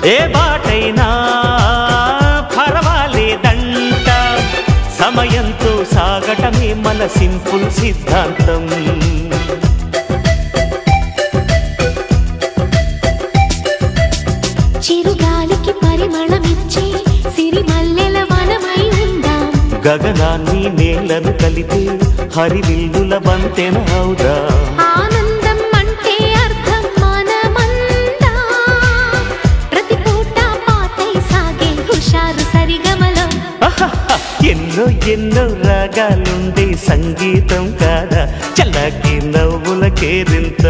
ఏ బాటైనా పర్వాలేదంట సమయంతో సాగటమే మన సింపుల్ సిద్ధాంతం చిరుగాలికి పరిమళమిచ్చే సిరిమల్లెల వనమై ఉందాం గగనాన్ని నేలను కలిపే హరివిల్లుల బంతెన అవుదాం ఆనందం అంటే అర్థం మనమందా ప్రతి పూట పాతై సాగే హుషారు సరిగమలో ఎన్నో ఎన్నో రాగాలుండే సంగీతం కాదా చల్లకి నవ్వుల కేరింత